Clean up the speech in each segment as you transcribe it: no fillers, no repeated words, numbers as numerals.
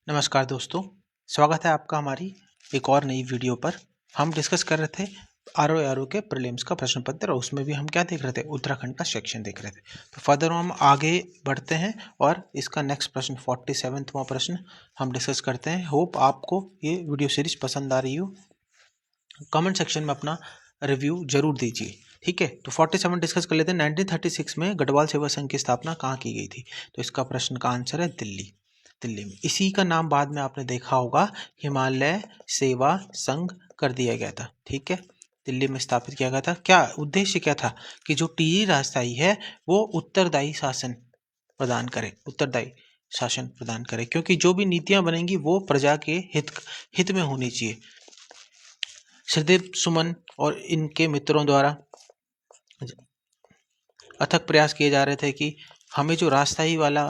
नमस्कार दोस्तों, स्वागत है आपका हमारी एक और नई वीडियो पर। हम डिस्कस कर रहे थे आरओ के प्रीलिम्स का प्रश्न पत्र और उसमें भी हम क्या देख रहे थे, उत्तराखंड का सेक्शन देख रहे थे। तो फर्दर हम आगे बढ़ते हैं और इसका नेक्स्ट प्रश्न 47वां प्रश्न हम डिस्कस करते हैं। होप आपको ये वीडियो सीरीज पसंद आ रही हो। कमेंट सेक्शन में अपना रिव्यू जरूर दीजिए, ठीक है। तो 47 डिस्कस कर लेते हैं। 1936 में गढ़वाल सेवा संघ की स्थापना कहाँ की गई थी? तो इसका प्रश्न का आंसर है दिल्ली में। इसी का नाम बाद में आपने देखा होगा हिमालय सेवा संघ कर दिया गया था, ठीक है। दिल्ली में स्थापित किया गया था। क्या उद्देश्य क्या था कि जो टीई राजशाही है वो उत्तरदायी शासन प्रदान करे, क्योंकि जो भी नीतियां बनेंगी वो प्रजा के हित में होनी चाहिए। श्रीदेव सुमन और इनके मित्रों द्वारा अथक प्रयास किए जा रहे थे कि हमें जो राजशाही वाला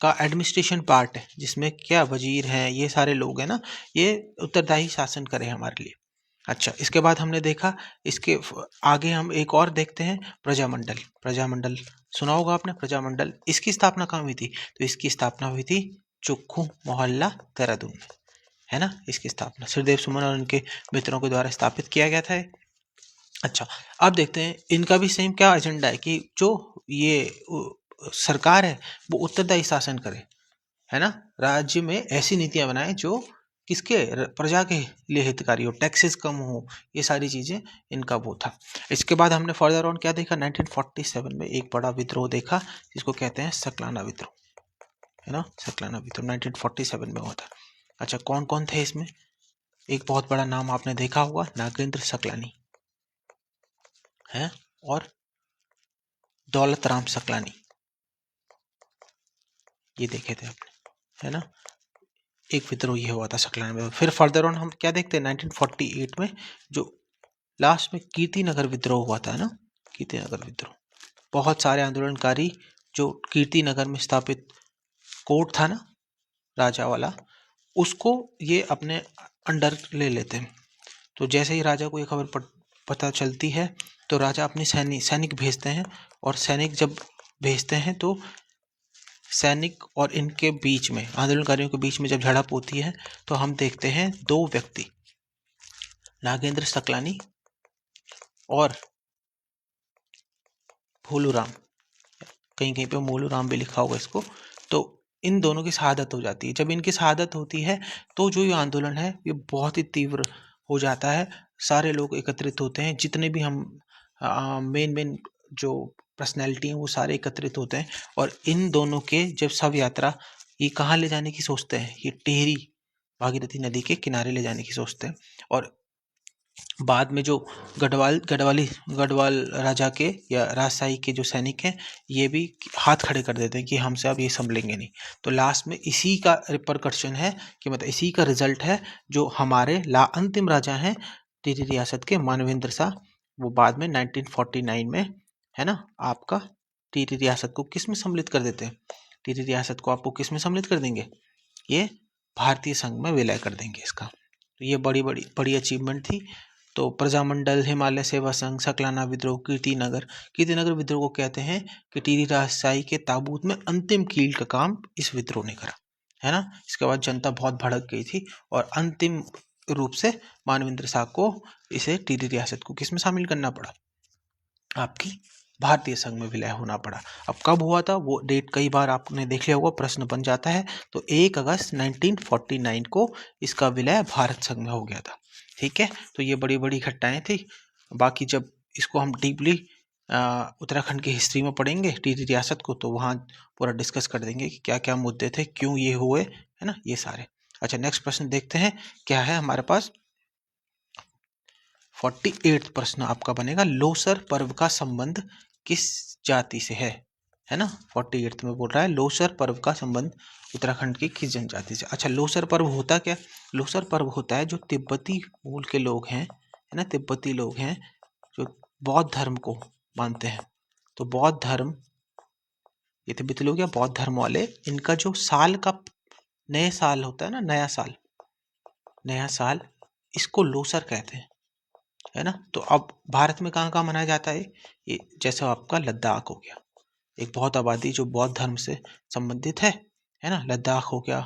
का एडमिनिस्ट्रेशन पार्ट है, जिसमें क्या वजीर हैं, ये सारे लोग हैं ना, ये उत्तरदायी शासन करें हमारे लिए। अच्छा, इसके बाद हमने देखा, इसके आगे हम एक और देखते हैं, प्रजामंडल सुना होगा आपने। प्रजामंडल इसकी स्थापना कहाँ हुई थी? तो इसकी स्थापना हुई थी चुक्खू मोहल्ला देहरादून में, है ना। इसकी स्थापना श्रीदेव सुमन और उनके मित्रों के द्वारा स्थापित किया गया था। अच्छा, अब देखते हैं इनका भी सेम क्या एजेंडा है कि जो ये सरकार है वो उत्तरदायी शासन करे, है ना। राज्य में ऐसी नीतियां बनाए जो किसके, प्रजा के लिए हितकारी हो, टैक्सेस कम हो, ये सारी चीजें इनका वो था। इसके बाद हमने फर्दर ऑन क्या देखा, 1947 में एक बड़ा विद्रोह देखा जिसको कहते हैं सकलाना विद्रोह, है ना। सकलाना विद्रोह 1947 में हुआ था। अच्छा, कौन कौन थे इसमें? एक बहुत बड़ा नाम आपने देखा होगा, नागेंद्र सकलानी है, और दौलत राम सकलानी, ये देखे थे आपने, है ना। एक विद्रोह ये हुआ था सकलाना में। फिर फर्दर ऑन हम क्या देखते हैं, 1948 में जो लास्ट में कीर्तिनगर विद्रोह हुआ था ना, कीर्तिनगर विद्रोह। बहुत सारे आंदोलनकारी जो कीर्तिनगर में स्थापित कोर्ट था ना, राजा वाला, उसको ये अपने अंडर ले लेते हैं। तो जैसे ही राजा को ये खबर पता चलती है तो राजा अपने सैनिक भेजते हैं, और सैनिक जब भेजते हैं तो सैनिक और इनके बीच में, आंदोलनकारियों के बीच में जब झड़प होती है तो हम देखते हैं दो व्यक्ति, नागेंद्र सकलानी और भोलूराम, कहीं कहीं पे मोलूराम भी लिखा होगा इसको। तो इन दोनों की शहादत हो जाती है। जब इनकी शहादत होती है तो जो ये आंदोलन है ये बहुत ही तीव्र हो जाता है। सारे लोग एकत्रित होते हैं, जितने भी हम मेन जो पर्सनैलिटी हैं वो सारे एकत्रित होते हैं, और इन दोनों के जब शव यात्रा ये कहाँ ले जाने की सोचते हैं, ये टिहरी भागीरथी नदी के किनारे ले जाने की सोचते हैं। और बाद में जो गढ़वाल राजा के या राजशाही के जो सैनिक हैं ये भी हाथ खड़े कर देते हैं कि हमसे अब ये संभलेंगे नहीं। तो लास्ट में इसी का रिपरकशन है कि मतलब इसी का रिजल्ट है, जो हमारे अंतिम राजा हैं टिहरी रियासत के, मानवेंद्र शाह, वो बाद में 1949 में, है ना, आपका टिहरी रियासत को किस में सम्मिलित कर देते हैं? टिहरी रियासत को आपको किस में सम्मिलित कर देंगे? ये भारतीय संघ में विलय कर देंगे इसका। तो ये बड़ी अचीवमेंट थी। तो प्रजामंडल, हिमालय सेवा संघ, सकलाना विद्रोह, कीर्तिनगर विद्रोह को कहते हैं कि टिहरी राजशाही के ताबूत में अंतिम कील का काम इस विद्रोह ने करा, है ना। इसके बाद जनता बहुत भड़क गई थी और अंतिम रूप से मानवेंद्र शाह को इसे टिहरी रियासत को किस में शामिल करना पड़ा, आपकी भारतीय संघ में विलय होना पड़ा। अब कब हुआ था वो डेट कई बार आपने देख लिया होगा, प्रश्न बन जाता है। तो 1 अगस्त 1949 को इसका विलय भारत संघ में हो गया था, ठीक है। तो ये बड़ी घटनाएं थी। बाकी जब इसको हम डीपली उत्तराखंड की हिस्ट्री में पढ़ेंगे टिहरी रियासत को, तो वहाँ पूरा डिस्कस कर देंगे कि क्या क्या मुद्दे थे, क्यों ये हुए, है ना, ये सारे। अच्छा, नेक्स्ट प्रश्न देखते हैं क्या है हमारे पास। 48वां प्रश्न आपका बनेगा, लोसर पर्व का संबंध किस जाति से है ना। 48 में बोल रहा है लोसर पर्व का संबंध उत्तराखंड की किस जनजाति से। अच्छा, लोसर पर्व होता क्या? लोसर पर्व होता है जो तिब्बती मूल के लोग हैं, है ना, तिब्बती लोग हैं जो बौद्ध धर्म को मानते हैं। तो बौद्ध धर्म, ये तिब्बती लोग या बौद्ध धर्म वाले, इनका जो साल का नए साल होता है ना, नया साल, इसको लोसर कहते हैं, है ना। तो अब भारत में कहाँ कहाँ मनाया जाता है ये? जैसे आपका लद्दाख हो गया, एक बहुत आबादी जो बौद्ध धर्म से संबंधित है ना, लद्दाख हो गया,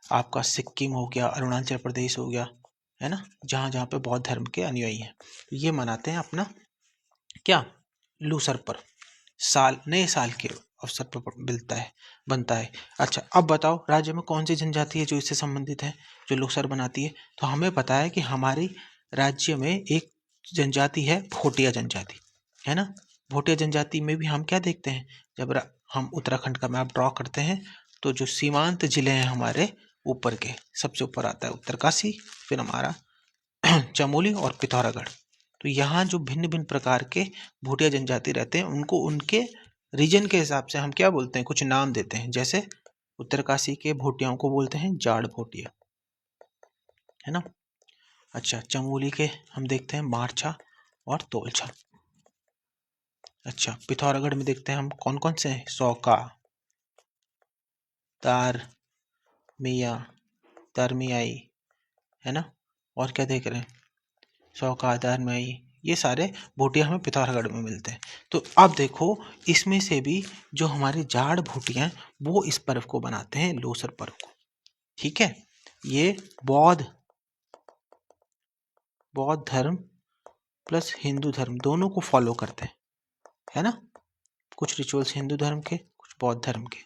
आपका सिक्किम हो गया, अरुणाचल प्रदेश हो गया, है ना, जहाँ जहाँ पे बौद्ध धर्म के अनुयायी हैं, ये मनाते हैं अपना क्या, लूसर पर्व, साल नए साल के अवसर पर बनता है। अच्छा, अब बताओ राज्य में कौन सी जनजाति है जो इससे संबंधित है, जो लूसर बनाती है? तो हमें पता है कि हमारी राज्य में एक जनजाति है भोटिया जनजाति, है ना। भोटिया जनजाति में भी हम क्या देखते हैं, जब हम उत्तराखंड का मैप ड्रॉ करते हैं तो जो सीमांत जिले हैं हमारे ऊपर के, सबसे ऊपर आता है उत्तरकाशी, फिर हमारा चमोली और पिथौरागढ़। तो यहाँ जो भिन्न भिन्न प्रकार के भोटिया जनजाति रहते हैं, उनको उनके रीजन के हिसाब से हम क्या बोलते हैं, कुछ नाम देते हैं। जैसे उत्तरकाशी के भोटियाओं को बोलते हैं जाड़ भोटिया, है ना। अच्छा, चमोली के हम देखते हैं मारछा और तोलछा। अच्छा, पिथौरागढ़ में देखते हैं हम कौन कौन से हैं, सौका, तार मिया, तरमियाई, है ना, और क्या देख रहे हैं, सौका, तारमियाई, ये सारे भोटिया हमें पिथौरागढ़ में मिलते हैं। तो अब देखो, इसमें से भी जो हमारे जाड़ भोटिया हैं वो इस पर्व को बनाते हैं, लोसर पर्व को, ठीक है। ये बौद्ध धर्म प्लस हिंदू धर्म दोनों को फॉलो करते हैं, है ना। कुछ रिचुअल्स हिंदू धर्म के, कुछ बौद्ध धर्म के,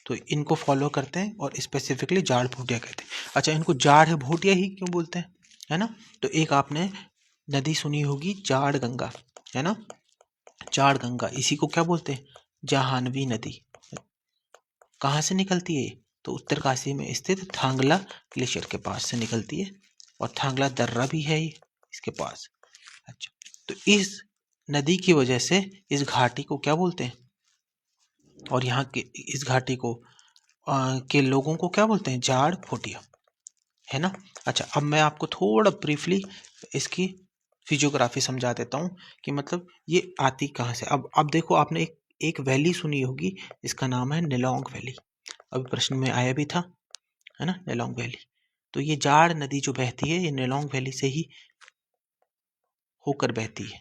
तो इनको फॉलो करते हैं और स्पेसिफिकली जाड़ भोटिया कहते हैं। अच्छा, इनको जाड़ भोटिया ही क्यों बोलते हैं, है ना। तो एक आपने नदी सुनी होगी जाड़ गंगा, है ना, जाड़ गंगा, इसी को क्या बोलते हैं, जाह्नवी नदी। कहाँ से निकलती है, तो उत्तरकाशी में स्थित थांगला ग्लेशियर के पास से निकलती है, और थांगला दर्रा भी है इसके पास। अच्छा, तो इस नदी की वजह से इस घाटी को क्या बोलते हैं, और यहाँ के इस घाटी को के लोगों को क्या बोलते हैं, जाड़ भोटिया, है ना। अच्छा, अब मैं आपको थोड़ा ब्रीफली इसकी फिजियोग्राफी समझा देता हूँ कि मतलब ये आती कहाँ से। अब देखो, आपने एक वैली सुनी होगी, इसका नाम है नेलोंग वैली, अभी प्रश्न में आया भी था, है ना, नेलोंग वैली। तो ये जाड़ नदी जो बहती है, ये नेलोंग वैली से ही होकर बहती है,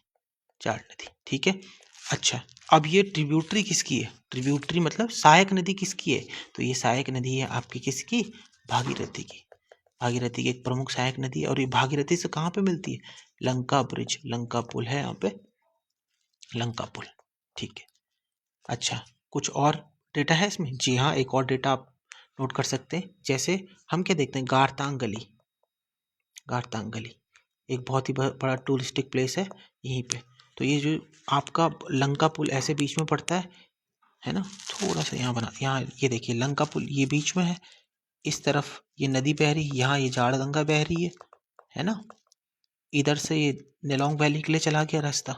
जाड़ नदी, ठीक है। अच्छा, अब ये ट्रिब्यूटरी किसकी है, ट्रिब्यूटरी मतलब सहायक नदी किसकी है, तो ये सहायक नदी है आपकी किसकी, भागीरथी की। भागीरथी की एक प्रमुख सहायक नदी है, और ये भागीरथी से कहाँ पे मिलती है, लंका ब्रिज, लंका पुल है यहाँ पे, लंका पुल, ठीक है। अच्छा, कुछ और डेटा है इसमें, जी हाँ, एक और डेटा आप नोट कर सकते हैं। जैसे हम क्या देखते हैं, गारतांग गली, गारतांग गली एक बहुत ही बड़ा टूरिस्टिक प्लेस है यहीं पे। तो ये जो आपका लंका पुल ऐसे बीच में पड़ता है ना, थोड़ा सा यहाँ बना, यहाँ ये देखिए लंका पुल ये बीच में है, इस तरफ ये नदी बह रही है, यहाँ ये जाड़ गंगा बह रही है ना। इधर से ये नेलोंग वैली के लिए चला गया रास्ता,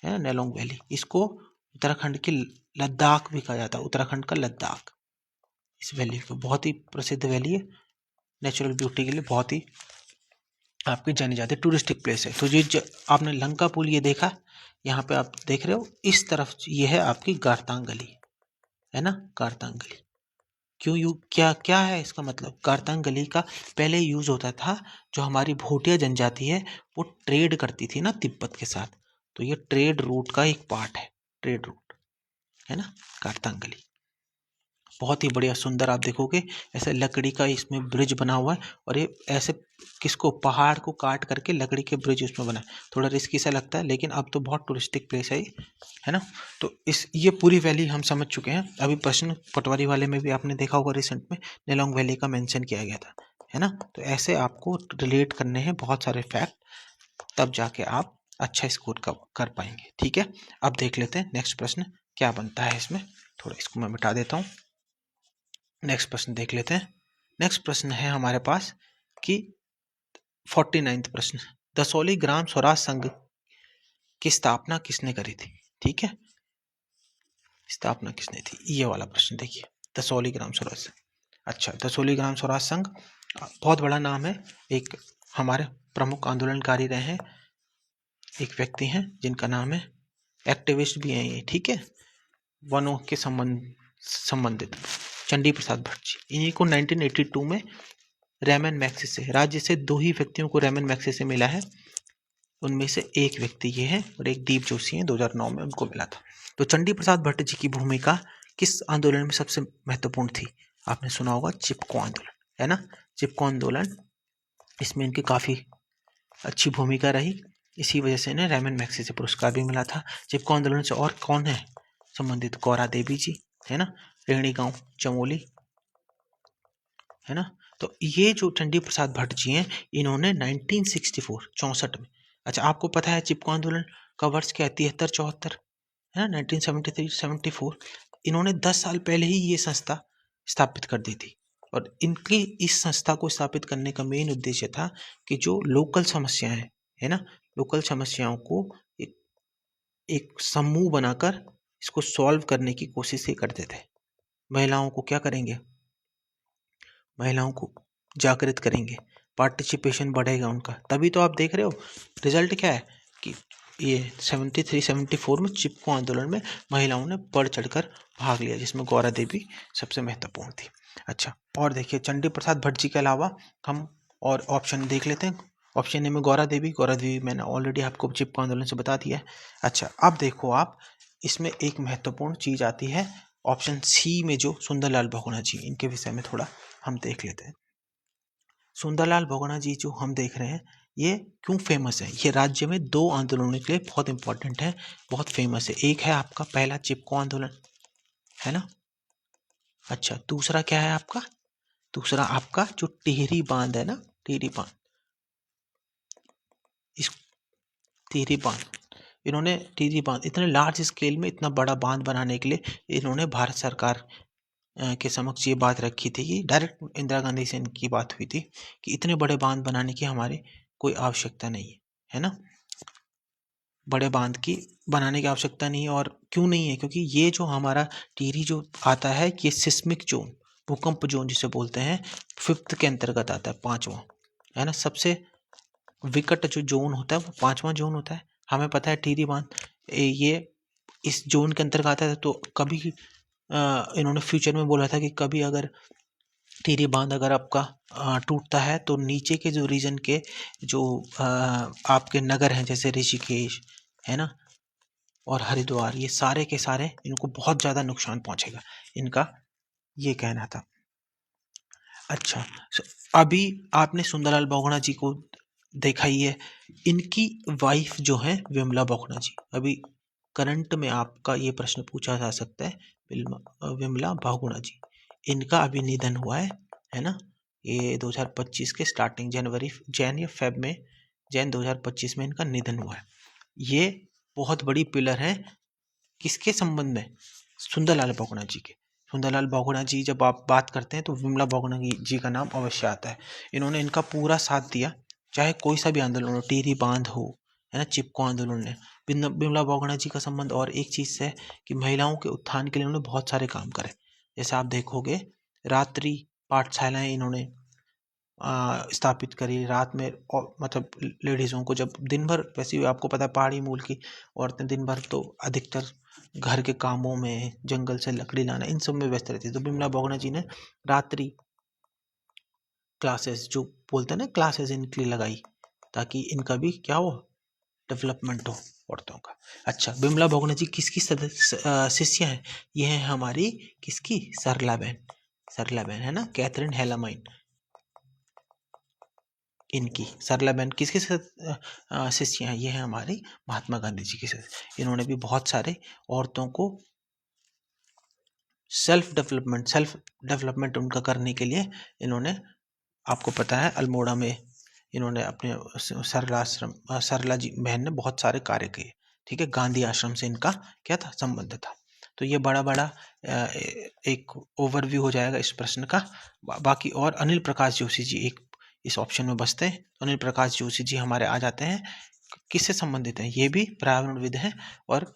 है ना, नेलोंग वैली, इसको उत्तराखंड की लद्दाख भी कहा जाता है, उत्तराखंड का लद्दाख। इस वैली को बहुत ही प्रसिद्ध वैली है, नेचुरल ब्यूटी के लिए बहुत ही आपकी जानी जाती टूरिस्टिक प्लेस है। तो ये आपने लंका पुल ये देखा, यहाँ पे आप देख रहे हो, इस तरफ ये है आपकी गारतांग गली, है ना, गारतांग गली। क्यों क्या क्या है इसका मतलब, गारतांग गली का पहले यूज होता था, जो हमारी भोटिया जनजाति है वो ट्रेड करती थी ना तिब्बत के साथ, तो ये ट्रेड रूट का एक पार्ट है, ट्रेड रूट, है ना, गारतांग गली। बहुत ही बढ़िया सुंदर, आप देखोगे ऐसे लकड़ी का इसमें ब्रिज बना हुआ है, और ये ऐसे किसको, पहाड़ को काट करके लकड़ी के ब्रिज उसमें बना है। थोड़ा रिस्की सा लगता है, लेकिन अब तो बहुत टूरिस्टिक प्लेस है ना। तो ये पूरी वैली हम समझ चुके हैं। अभी प्रश्न पटवारी वाले में भी आपने देखा होगा, रिसेंट में नेलोंग वैली का मेंशन किया गया था, है ना। तो ऐसे आपको रिलेट करने हैं बहुत सारे फैक्ट, तब जाके आप अच्छा स्कोर कर पाएंगे, ठीक है। अब देख लेते हैं नेक्स्ट प्रश्न क्या बनता है इसमें, थोड़ा इसको मैं मिटा देता हूँ। नेक्स्ट प्रश्न देख लेते हैं। नेक्स्ट प्रश्न है हमारे पास कि 49वां प्रश्न, दसोली ग्राम स्वराज संघ की स्थापना किसने करी थी, ठीक है, स्थापना किसने थी, ये वाला प्रश्न देखिए, दसोली ग्राम स्वराज संघ। अच्छा, दसोली ग्राम स्वराज संघ बहुत बड़ा नाम है, एक हमारे प्रमुख आंदोलनकारी रहे हैं, एक व्यक्ति हैं जिनका नाम है, एक्टिविस्ट भी हैं ये, ठीक है, वनों के संबंधित चंडी प्रसाद भट्ट जी। इन्हीं को 1982 में रेमन मैग्सेसे से, राज्य से दो ही व्यक्तियों को रेमन मैग्सेसे से मिला है, उनमें से एक व्यक्ति ये है और एक दीप जोशी हैं, 2009 में उनको मिला था। तो चंडी प्रसाद भट्ट जी की भूमिका किस आंदोलन में सबसे महत्वपूर्ण थी, आपने सुना होगा चिपको आंदोलन, है ना। चिपको आंदोलन, इसमें इनकी काफ़ी अच्छी भूमिका रही, इसी वजह से इन्हें रैमन मैग्सेसे पुरस्कार भी मिला था। चिपको आंदोलन से और कौन है संबंधित? गौरा देवी जी, है ना, रेणी गांव चमोली, है ना। तो ये जो चंडी प्रसाद भट्ट जी हैं, इन्होंने 1964 64 में, अच्छा आपको पता है चिपको आंदोलन का वर्ष क्या है? 73-74, है ना, 1973-74। इन्होंने 10 साल पहले ही ये संस्था स्थापित कर दी थी, और इनकी इस संस्था को स्थापित करने का मेन उद्देश्य था कि जो लोकल समस्याएं हैं, है ना, लोकल समस्याओं को एक एक समूह बनाकर इसको सॉल्व करने की कोशिश ये करते थे। महिलाओं को क्या करेंगे? महिलाओं को जागृत करेंगे, पार्टिसिपेशन बढ़ेगा उनका, तभी तो आप देख रहे हो रिजल्ट क्या है कि ये 73-74 में चिपको आंदोलन में महिलाओं ने बढ़ चढ़कर भाग लिया, जिसमें गौरा देवी सबसे महत्वपूर्ण थी। अच्छा, और देखिए चंडी प्रसाद भट्ट जी के अलावा हम और ऑप्शन देख लेते हैं। ऑप्शन ए में गौरा देवी मैंने ऑलरेडी आपको चिपको आंदोलन से बता दिया है। अच्छा, अब देखो आप, इसमें एक महत्वपूर्ण चीज आती है ऑप्शन सी में, जो सुंदरलाल बहुगुणा जी, इनके विषय में थोड़ा हम देख लेते हैं। सुंदरलाल बहुगुणा जी जो हम देख रहे हैं, ये क्यों फेमस है? ये राज्य में 2 आंदोलनों के लिए बहुत इंपॉर्टेंट है, बहुत फेमस है। एक है आपका पहला चिपको आंदोलन, है ना। अच्छा, दूसरा क्या है आपका? दूसरा आपका जो टिहरी बांध है ना, टिहरी बांध, इस टिहरी बांध, इन्होंने टिहरी बांध इतने लार्ज स्केल में इतना बड़ा बांध बनाने के लिए इन्होंने भारत सरकार के समक्ष ये बात रखी थी कि डायरेक्ट इंदिरा गांधी से इनकी बात हुई थी कि इतने बड़े बांध बनाने की हमारी कोई आवश्यकता नहीं है ना, बड़े बांध की बनाने की आवश्यकता नहीं है। और क्यों नहीं है? क्योंकि ये जो हमारा टिहरी जो आता है, ये सिस्मिक जोन, भूकंप जोन जिसे बोलते हैं, 5th के अंतर्गत आता है, 5वां, है ना। सबसे विकट जो जोन होता है वो 5वां जोन होता है। हमें पता है टिहरी बांध ये इस जोन के अंतर्गत आता है। तो कभी इन्होंने फ्यूचर में बोला था कि कभी अगर टिहरी बांध अगर आपका टूटता है तो नीचे के जो रीजन के जो आपके नगर हैं, जैसे ऋषिकेश, है ना, और हरिद्वार, ये सारे के सारे इनको बहुत ज़्यादा नुकसान पहुंचेगा, इनका ये कहना था। अच्छा, अभी आपने सुंदरलाल बहुगुणा जी को देखा ही है, इनकी वाइफ जो है विमला बहुगुणा जी, अभी करंट में आपका ये प्रश्न पूछा जा सकता है, विमला बहुगुणा जी, इनका अभी निधन हुआ है ना। ये 2025 के स्टार्टिंग जैन या फेब में, जैन 2025 में इनका निधन हुआ है। ये बहुत बड़ी पिलर है किसके संबंध में? सुंदरलाल बहुगुणा जी के। सुंदरलाल बहुगुणा जी जब आप बात करते हैं तो विमला बहुगुणा जी का नाम अवश्य आता है। इन्होंने इनका पूरा साथ दिया, चाहे कोई सा भी आंदोलन हो, टिहरी बांध हो, है ना, चिपको आंदोलन है। विमला बहुगुणा जी का संबंध और एक चीज से है कि महिलाओं के उत्थान के लिए उन्होंने बहुत सारे काम करे। जैसे आप देखोगे, रात्रि पाठशालाएं इन्होंने स्थापित करी रात में, और मतलब लेडीज़ों को जब दिन भर, वैसे ही आपको पता है पहाड़ी मूल की औरतें दिन भर तो अधिकतर घर के कामों में, जंगल से लकड़ी लाना, इन सब में व्यस्त रहती है। तो बिमला बहुगुणा जी ने रात्रि क्लासेस जो बोलते हैं ना, क्लासेस इनके लिए लगाई ताकि इनका भी क्या हो, डेवलपमेंट हो औरतों का। अच्छा, बिमला बहुगुणा जी किसकी शिष्य हैं? ये हैं हमारी किसकी? सरला बहन, सरला बहन, है ना, कैथरीन हेलामाइन, इनकी सरला बहन किसके शिष्य हैं? ये हैं हमारी महात्मा गांधी जी की शिष्य। इन्होंने भी बहुत सारे औरतों को सेल्फ डेवलपमेंट उनका करने के लिए इन्होंने, आपको पता है अल्मोड़ा में इन्होंने अपने सरला जी बहन ने बहुत सारे कार्य किए। ठीक है, गांधी आश्रम से इनका क्या था, संबंध था। तो ये बड़ा बड़ा एक ओवरव्यू हो जाएगा इस प्रश्न का। बाकी और अनिल प्रकाश जोशी जी एक इस ऑप्शन में बसते हैं। तो अनिल प्रकाश जोशी जी हमारे आ जाते हैं, किससे संबंधित हैं? ये भी पर्यावरणविद हैं, और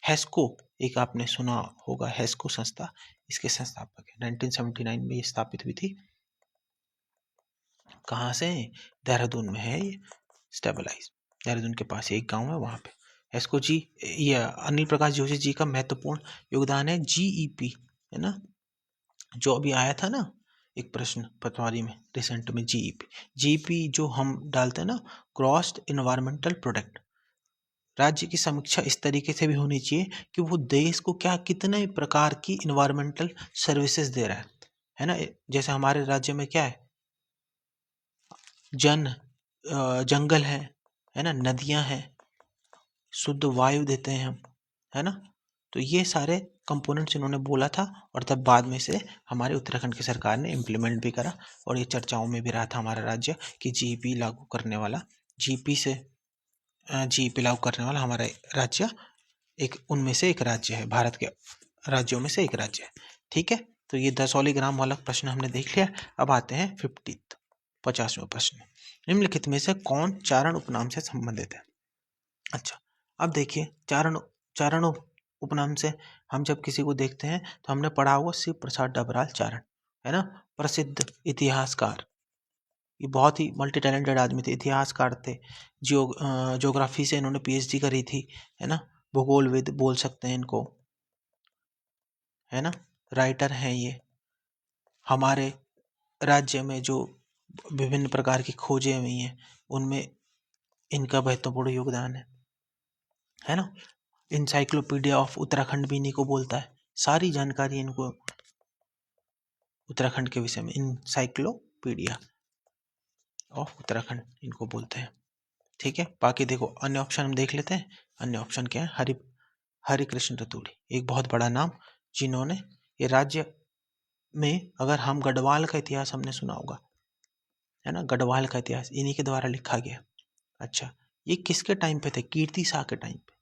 हेस्को, एक आपने सुना होगा हेस्को संस्था, इसके संस्थापक है। 1979 में ये स्थापित हुई थी। कहाँ से? देहरादून में है ये स्टेबलाइज, देहरादून के पास एक गांव है वहाँ पे। हेस्को जी, ये अनिल प्रकाश जोशी जी का महत्वपूर्ण योगदान है जीईपी, है ना, जो अभी आया था ना एक प्रश्न पटवारी में रिसेंट में, जीईपी जो हम डालते हैं ना, क्रॉस्ड इन्वायरमेंटल प्रोडक्ट। राज्य की समीक्षा इस तरीके से भी होनी चाहिए कि वो देश को क्या, कितने प्रकार की इन्वायरमेंटल सर्विसेज दे रहा है ना। जैसे हमारे राज्य में क्या है, जंगल है ना, नदियाँ हैं, शुद्ध वायु देते हैं हम, है ना। तो ये सारे कंपोनेंट्स इन्होंने बोला था और तब बाद में से हमारे उत्तराखंड की सरकार ने इम्प्लीमेंट भी करा और ये चर्चाओं में भी रहा था हमारा राज्य कि जीपी लागू करने वाला, जीपी लागू करने वाला हमारा राज्य एक उनमें से एक राज्य है, भारत के राज्यों में से एक राज्य है। ठीक है, तो ये 10 ऑलीग्राम वाला प्रश्न हमने देख लिया। अब आते हैं 50वां प्रश्न। निम्नलिखित में से कौन चारण उपनाम से संबंधित है? अच्छा, अब देखिए चारण उपनाम से हम जब किसी को देखते हैं तो हमने पढ़ा होगा शिव प्रसाद डबराल चारण, है ना, प्रसिद्ध इतिहासकार। ये बहुत ही मल्टी टैलेंटेड आदमी थे, इतिहासकार थे, ज्योग्राफी से इन्होंने पीएचडी करी थी, है ना, भूगोलविद बोल सकते हैं इनको, है ना, राइटर हैं ये। हमारे राज्य में जो विभिन्न प्रकार की खोजें हुई हैं उनमें इनका महत्वपूर्ण योगदान है ना। इंसाइक्लोपीडिया ऑफ उत्तराखंड भी इन्हीं को बोलता है, सारी जानकारी इनको उत्तराखंड के विषय में इंसाइक्लोपीडिया ऑफ उत्तराखंड इनको बोलते हैं। ठीक है, बाकी देखो अन्य ऑप्शन हम देख लेते हैं। अन्य ऑप्शन क्या है? हरिकृष्ण रतूड़ी, एक बहुत बड़ा नाम, जिन्होंने ये राज्य में, अगर हम गढ़वाल का इतिहास हमने सुना होगा, है ना, गढ़वाल का इतिहास इन्हीं के द्वारा लिखा गया। अच्छा, ये किसके टाइम पे थे? कीर्ति शाह के टाइम पे।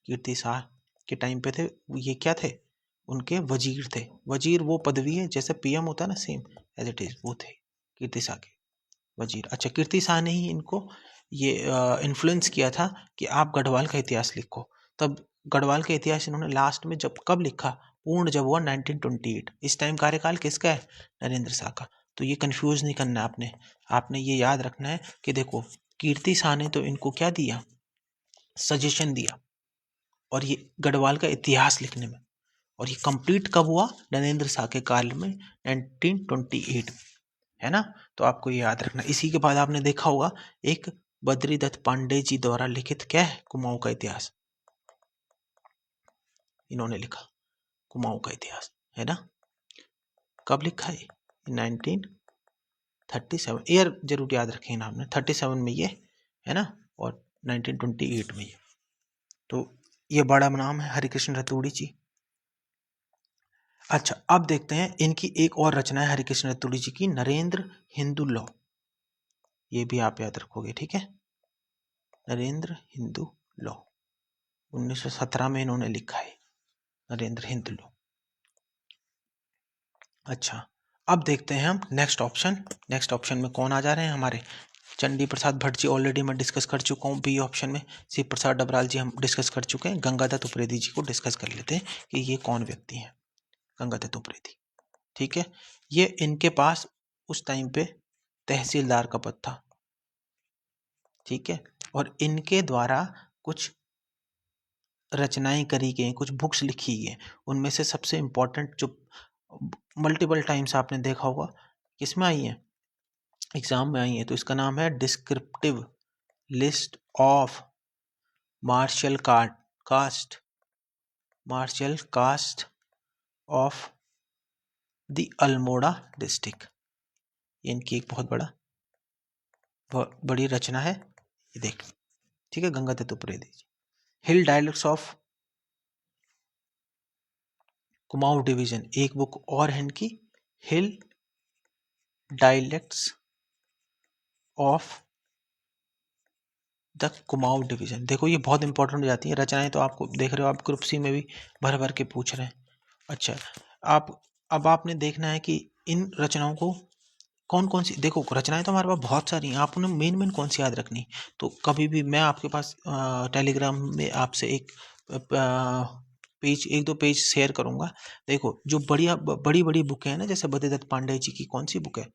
कीर्ति शाह के टाइम पे थे ये। क्या थे? उनके वजीर थे। वजीर वो पदवी है जैसे पीएम होता है ना, सेम एज इट इज वो थे कीर्ति शाह के वजीर। अच्छा, कीर्ति शाह ने ही इनको ये इन्फ्लुएंस किया था कि आप गढ़वाल का इतिहास लिखो। तब गढ़वाल का इतिहास इन्होंने लास्ट में जब कब लिखा, पूर्ण जब हुआ 1928। इस टाइम कार्यकाल किसका है? नरेंद्र शाह का। तो ये कंफ्यूज नहीं करना है आपने ये याद रखना है कि देखो कीर्ति शाह ने तो इनको क्या दिया, सजेशन दिया, और ये गढ़वाल का इतिहास लिखने में, और ये कंप्लीट कब हुआ? नरेंद्र शाह के काल में 1928 में, है ना। तो आपको ये याद रखना। इसी के बाद आपने देखा होगा एक बद्रीदत्त पांडे जी द्वारा लिखित क्या है? कुमाऊं का इतिहास, इन्होंने लिखा कुमाऊं का इतिहास, है ना। कब लिखा है? 1937। ईयर जरूर याद रखें ना आपने, 37 में ये, है ना, और 1928 में ये। तो ये बड़ा नाम है हरिकृष्ण रतूड़ी जी। अच्छा, अब देखते हैं इनकी एक और रचना है हरिकृष्ण रतूड़ी जी की, नरेंद्र हिंदू लॉ। ये भी आप याद रखोगे, ठीक है। नरेंद्र हिंदू लॉ 1917 में इन्होंने लिखा है, नरेंद्र हिंदू लॉ। अच्छा, अब देखते हैं हम नेक्स्ट ऑप्शन। नेक्स्ट ऑप्शन में कौन आ जा रहे हैं हमारे? चंडी प्रसाद भट्ट जी ऑलरेडी मैं डिस्कस कर चुका हूँ बी ऑप्शन में। शिव प्रसाद डबराल जी हम डिस्कस कर चुके हैं। गंगादत्त उप्रेती जी को डिस्कस कर लेते हैं कि ये कौन व्यक्ति हैं। गंगादत्त उप्रेती, ठीक है, ये इनके पास उस टाइम पे तहसीलदार का पद था, ठीक है, और इनके द्वारा कुछ रचनाएं करी गई, कुछ बुक्स लिखी गई। उनमें से सबसे इम्पोर्टेंट जो मल्टीपल टाइम्स आपने देखा होगा, किसमें आई है? एग्जाम में आई है। तो इसका नाम है descriptive list of martial caste of the Almora district. इनकी एक बहुत बड़ी रचना है, ये देख, ठीक है, Gangadatt Upreti ji. Hill dialects of Kumaon division, एक बुक और है इनकी, hill dialects of the Kumaon division. देखो ये बहुत इंपॉर्टेंट हो जाती है रचनाएं, तो आपको देख रहे हो, आप ग्रुप सी में भी भर भर के पूछ रहे हैं। अच्छा, अब आपने देखना है कि इन रचनाओं को कौन कौन सी, देखो रचनाएं तो हमारे पास बहुत सारी हैं, आपने मेन कौन सी याद रखनी। तो कभी भी मैं आपके पास टेलीग्राम में आपसे एक पेज, एक दो पेज शेयर करूंगा। देखो जो बड़ी बड़ी बुकें हैं ना, जैसे बद्रीदत्त पांडे जी की कौन सी बुक है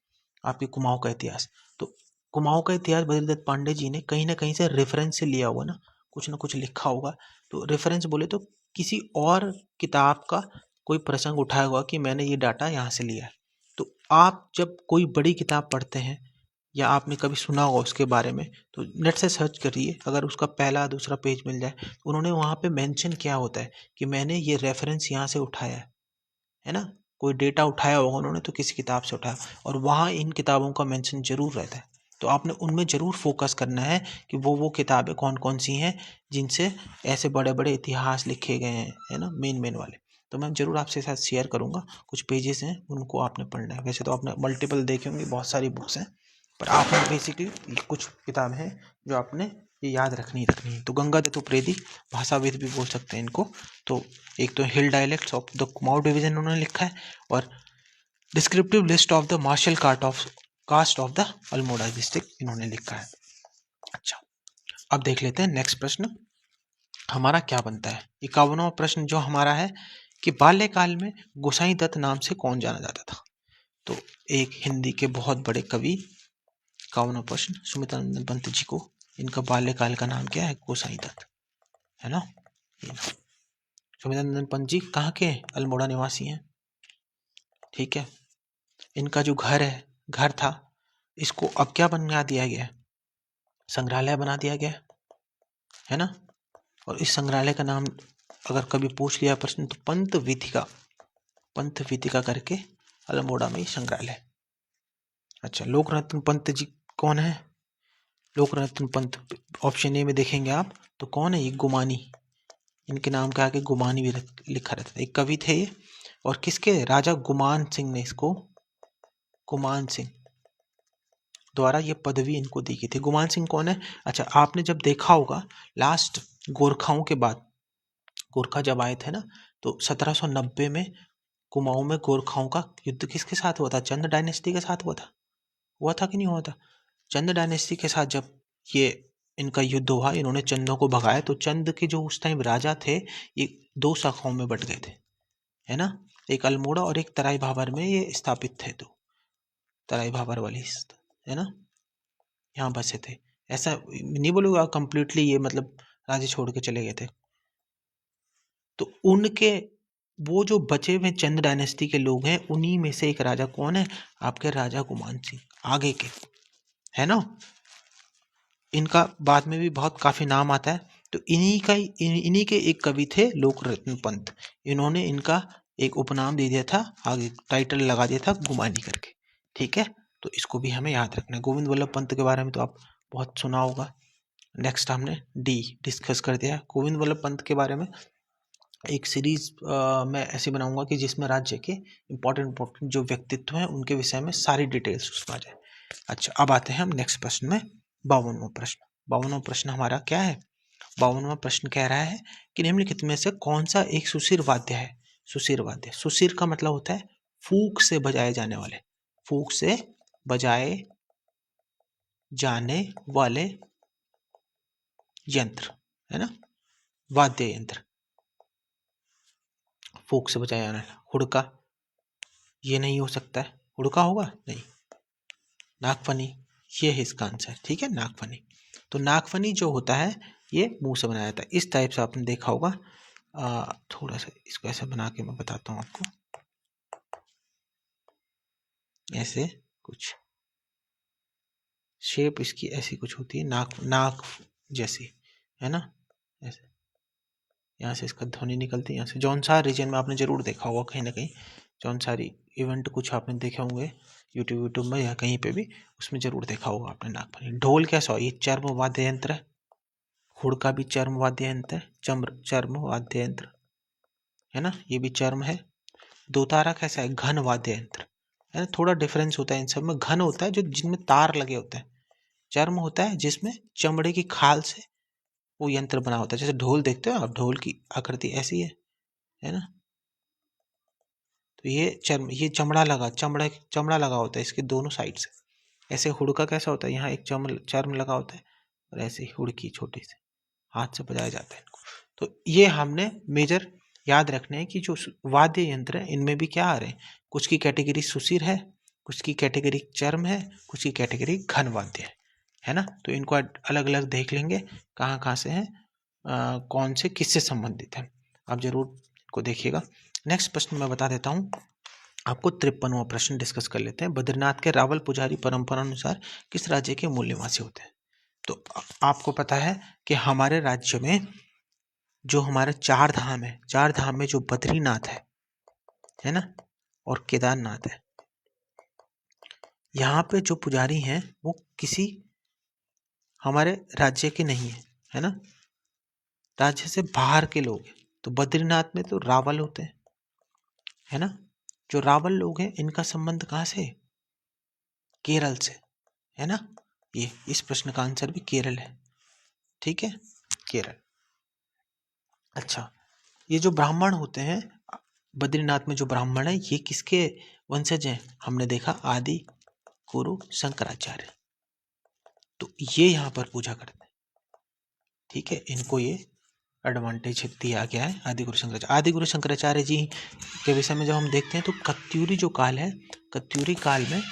आपकी? कुमाऊं का इतिहास। तो कुमाऊं का इतिहास बद्रीदत्त पांडे जी ने कहीं ना कहीं से रेफरेंस से लिया होगा ना कुछ लिखा होगा। तो रेफरेंस बोले तो किसी और किताब का कोई प्रसंग उठाया होगा कि मैंने ये डाटा यहाँ से लिया है। तो आप जब कोई बड़ी किताब पढ़ते हैं या आपने कभी सुना होगा उसके बारे में, तो नेट से सर्च करिए, अगर उसका पहला दूसरा पेज मिल जाए तो उन्होंने वहाँ पे मेंशन किया होता है कि मैंने ये रेफरेंस यहाँ से उठाया है ना। कोई डेटा उठाया होगा उन्होंने तो किसी किताब से उठाया, और वहाँ इन किताबों का मेंशन जरूर रहता है। तो आपने उनमें ज़रूर फोकस करना है कि वो किताबें कौन कौन सी हैं जिनसे ऐसे बड़े बड़े इतिहास लिखे गए हैं, है ना, मेन वाले। तो मैं ज़रूर आपसे साथ शेयर करूँगा, कुछ पेजेस हैं उनको आपने पढ़ना है। वैसे तो आपने मल्टीपल देखे होंगे, बहुत सारी बुक्स हैं, पर आपने बेसिकली कुछ किताब हैं जो आपने ये याद रखनी है। तो गंगादत्त उप्रेती, भाषाविद भी बोल सकते हैं इनको। तो एक तो hill dialects of the Kumaon division उन्होंने लिखा है, और descriptive list of the martial caste of the Almora district इन्होंने लिखा है। अच्छा, अब देख लेते हैं नेक्स्ट प्रश्न हमारा क्या बनता है। 51वां प्रश्न जो हमारा है कि बाल्यकाल में गोसाई दत्त नाम से कौन जाना जाता था। तो एक हिंदी के बहुत बड़े कवि, 51वां प्रश्न, सुमित्रानंद पंत जी को इनका बाल्यकाल का नाम क्या है, गोसाई दत्त, है ना। सुमित्रानंद पंत जी कहाँ के, अल्मोड़ा निवासी हैं, ठीक है। इनका जो घर था, इसको अब क्या बना दिया गया है, संग्रहालय बना दिया गया है ना। और इस संग्रहालय का नाम अगर कभी पूछ लिया प्रश्न तो पंत वीथिका करके अल्मोड़ा में संग्रहालय। अच्छा, लोकरत्न पंत जी कौन है, लोकरत्न पंत ऑप्शन ए में देखेंगे आप तो कौन है, ये गुमानी, इनके नाम के आगे गुमानी भी लिखा रहता है। एक कवि थे ये, और किसके, राजा गुमान सिंह ने इसको, गुमान सिंह द्वारा ये पदवी इनको दी गई थी। गुमान सिंह कौन है, अच्छा आपने जब देखा होगा लास्ट गोरखाओं के बाद, गोरखा जब आए थे ना, तो 1790 में कुमाऊं में गोरखाओं का युद्ध किसके साथ हुआ था, चंद डायनेस्टी के साथ हुआ था कि नहीं हुआ था। चंद डायनेस्टी के साथ जब ये इनका युद्ध हुआ, इन्होंने चंदों को भगाया, तो चंद के जो उस टाइम राजा थे ये दो शाखाओं में बट गए थे, है ना। एक अल्मोड़ा और एक तराई भाबर में ये स्थापित थे, तो तराई भाबर वाली, है ना, यहाँ बसे थे। ऐसा नहीं बोलूँगा कंप्लीटली ये मतलब राज्य छोड़ के चले गए थे। तो उनके वो जो बचे हुए चंद डायनेस्टी के लोग हैं, उन्हीं में से एक राजा कौन है, आपके राजा गुमान सिंह आगे के, है ना। इनका बाद में भी बहुत काफी नाम आता है। तो इन्हीं के एक कवि थे लोकरत्न पंत, इन्होंने इनका एक उपनाम दे दिया था, आगे टाइटल लगा दिया था गुमानी करके, ठीक है। तो इसको भी हमें याद रखना है। गोविंद वल्लभ पंत के बारे में तो आप बहुत सुना होगा। नेक्स्ट हमने डी डिस्कस कर दिया गोविंद वल्लभ पंत के बारे में। एक सीरीज मैं ऐसी बनाऊंगा कि जिसमें राज्य के इंपॉर्टेंट जो व्यक्तित्व हैं उनके विषय में सारी डिटेल्स उसमें आ जाए। अच्छा, अब आते हैं हम नेक्स्ट प्रश्न में, 52वां प्रश्न। 52वां प्रश्न हमारा क्या है, 52वां प्रश्न कह रहा है कि निम्नलिखित में से कौन सा एक सुशिर वाद्य है। सुशिर वाद्य, सुशिर का मतलब होता है फूंक से बजाए जाने वाले, फूंक से बजाए जाने वाले यंत्र, है ना, वाद्य यंत्र, फूंक से बजाया जाना। हुड़का, ये नहीं हो सकता है, हुड़का होगा नहीं। नागफनी, ये है इसका आंसर, ठीक है, नागफनी। तो नागफनी जो होता है ये मुंह से बनाया जाता है, इस टाइप से आपने देखा होगा। थोड़ा सा इसको ऐसे बना के मैं बताता हूँ आपको, ऐसे कुछ शेप इसकी ऐसी कुछ होती है, नाक जैसी, है ना, ऐसे यहाँ से इसका ध्वनि निकलती है, यहाँ से जौनसार रीजन में आपने जरूर देखा होगा कहीं ना कहीं, जौनसारी इवेंट कुछ आपने देखे होंगे यूट्यूब में या कहीं पे भी, उसमें जरूर देखा होगा आपने नागफनी। ढोल कैसा हो, ये चर्म वाद्य यंत्र है, हुड़का भी चर्म वाद्य यंत्र है, चर्म वाद्य यंत्र, है ना, ये भी चर्म है। दोतारा कैसा है, घन वाद्य यंत्र, है ना, थोड़ा डिफरेंस होता है इन सब में। घन होता है जो जिनमें तार लगे होते हैं, चर्म होता है जिसमें चमड़े की खाल से वो यंत्र बना होता है। जैसे ढोल देखते हो आप, ढोल की आकृति ऐसी है ना। तो ये ये चमड़ा लगा होता है इसके दोनों साइड से। ऐसे हुड़का कैसा होता है, यहाँ एक चर्म लगा होता है, और ऐसे ही हुड़की छोटी से हाथ से बजाया जाता है इनको। तो ये हमने मेजर याद रखने हैं कि जो वाद्य यंत्र है इनमें भी क्या आ रहे हैं, कुछ की कैटेगरी सुशिर है, कुछ की कैटेगरी चर्म है, कुछ की कैटेगरी घन वाद्य है ना। तो इनको अलग अलग देख लेंगे कहाँ कहाँ से हैं, कौन से किससे संबंधित है, आप जरूर को देखिएगा। नेक्स्ट प्रश्न मैं बता देता हूँ आपको, 53वां प्रश्न डिस्कस कर लेते हैं। बद्रीनाथ के रावल पुजारी परंपरा अनुसार किस राज्य के मूल निवासी होते हैं। तो आपको पता है कि हमारे राज्य में जो हमारे चार धाम है, चार धाम में जो बद्रीनाथ है ना, और केदारनाथ है। यहाँ पे जो पुजारी हैं वो किसी हमारे राज्य के नहीं है ना, राज्य से बाहर के लोग हैं। तो बद्रीनाथ में तो रावल होते हैं, है ना। जो रावल लोग हैं इनका संबंध कहाँ से? केरल से, है ना। ये इस प्रश्न का आंसर भी केरल है, ठीक है, केरल। अच्छा, ये जो ब्राह्मण होते हैं बद्रीनाथ में, जो ब्राह्मण है ये किसके वंशज हैं? हमने देखा आदि गुरु शंकराचार्य, तो ये यहाँ पर पूजा करते हैं, ठीक है। इनको ये एडवांटेज दिया गया है आदि गुरु शंकराचार्य जी के विषय में जब हम देखते हैं तो कत्यूरी जो काल है, कत्यूरी काल में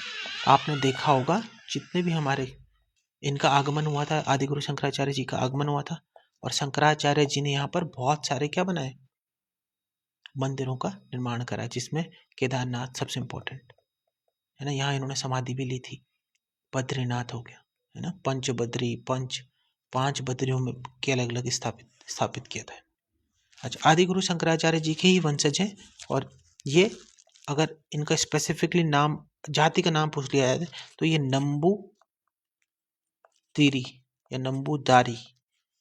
आपने देखा होगा जितने भी हमारे इनका आगमन हुआ था, आदि गुरु शंकराचार्य जी का आगमन हुआ था, और शंकराचार्य जी ने यहाँ पर बहुत सारे क्या बनाए? मंदिरों का निर्माण करा, जिसमें केदारनाथ सबसे इम्पोर्टेंट है ना। यहाँ इन्होंने समाधि भी ली थी। बद्रीनाथ हो गया, है ना, पंचबद्री, पांच बद्रियों में के अलग अलग स्थापित किया था। अच्छा, आदि गुरु शंकराचार्य जी के ही वंशज हैं, और ये अगर इनका स्पेसिफिकली नाम, जाति का नाम पूछ लिया जाए तो ये नंबू तीरी या नंबूदारी